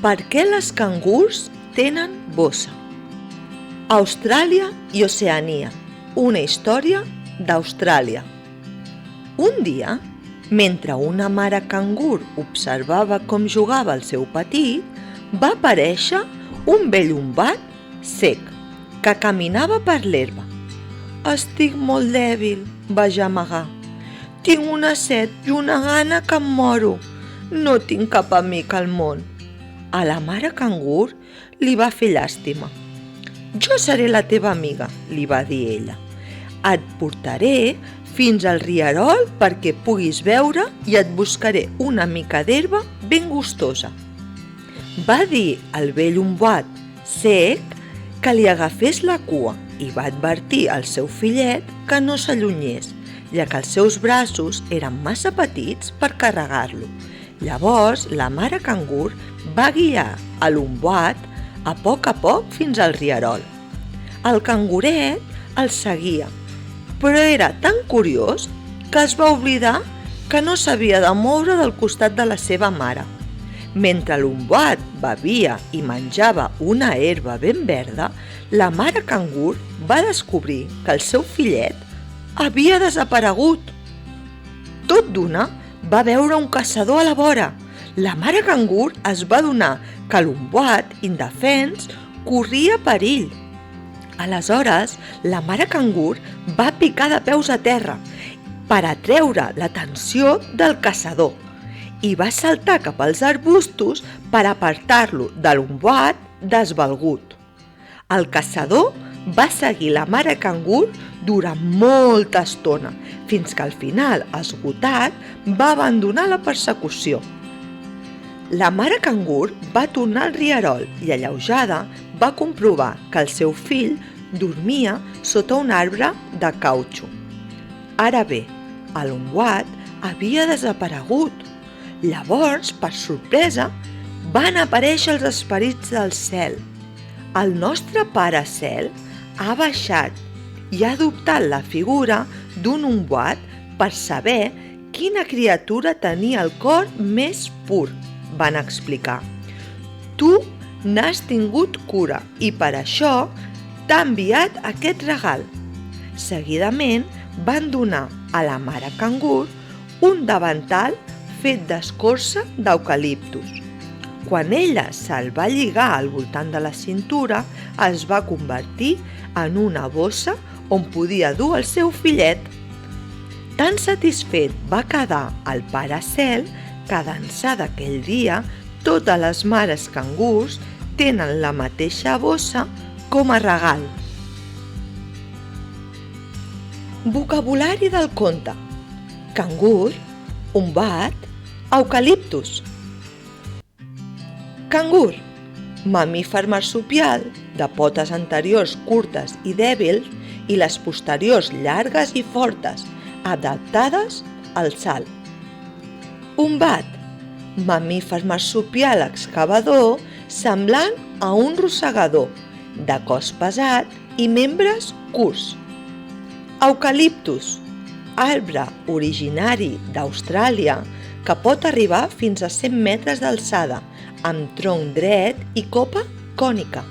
Per què les cangurs tenen bossa? Austràlia i Oceania. Una història d'Austràlia. Un dia, mentre una mare cangur observava com jugava el seu petit, va aparèixer un vell umbat sec que caminava per l'herba. «Estic molt dèbil», va gemegar. «Tinc una set i una gana que em moro. No tinc cap amic al món». A la mare cangur li va fer llàstima. «Jo seré la teva amiga», li va dir ella. «Et portaré fins al rierol perquè puguis beure i et buscaré una mica d'herba ben gustosa». Va dir al vell umbat sec que li agafés la cua i va advertir al seu fillet que no s'allunyés, ja que els seus braços eren massa petits per carregar-lo. Llavors, la mare cangur va guiar a l'umbat a poc fins al rierol. El canguret el seguia, però era tan curiós que es va oblidar que no s'havia de moure del costat de la seva mare. Mentre l'umbat bevia i menjava una herba ben verda, la mare cangur va descobrir que el seu fillet havia desaparegut. Tot d'una va veure un caçador a la vora. La mare cangur es va adonar que l'umbat, indefens, corria perill. Aleshores, la mare cangur va picar de peus a terra per atreure l'atenció del caçador i va saltar cap als arbustos per apartar-lo de l'umbat desvalgut. El caçador va seguir la mare cangur durant molta estona, fins que al final, esgotat, va abandonar la persecució. La mare cangur va tornar al rierol i, alleujada, va comprovar que el seu fill dormia sota un arbre de cautxú. Ara bé, l'umbat havia desaparegut. Llavors, per sorpresa, van aparèixer els esperits del cel. El nostre pare cel ha baixat i ha adoptat la figura d'un umbat per saber quina criatura tenia el cor més pur, van explicar. Tu n'has tingut cura i per això t'ha enviat aquest regal. Seguidament van donar a la mare cangur un davantal fet d'escorça d'eucaliptus. Quan ella se'l va lligar al voltant de la cintura, es va convertir en una bossa on podia dur el seu fillet. Tan satisfet va quedar el pare cel que d'ençà d'aquell dia totes les mares cangurs tenen la mateixa bossa com a regal. Vocabulari del conte: cangur, umbat, eucaliptus. Cangur, mamífer marsupial de potes anteriors curtes i dèbils i les posteriors llargues i fortes, adaptades al salt. Umbat, mamífer marsupial excavador semblant a un rosegador, de cos pesat i membres curts. Eucaliptus, arbre originari d'Austràlia que pot arribar fins a 100 metres d'alçada, amb tronc dret i copa cònica.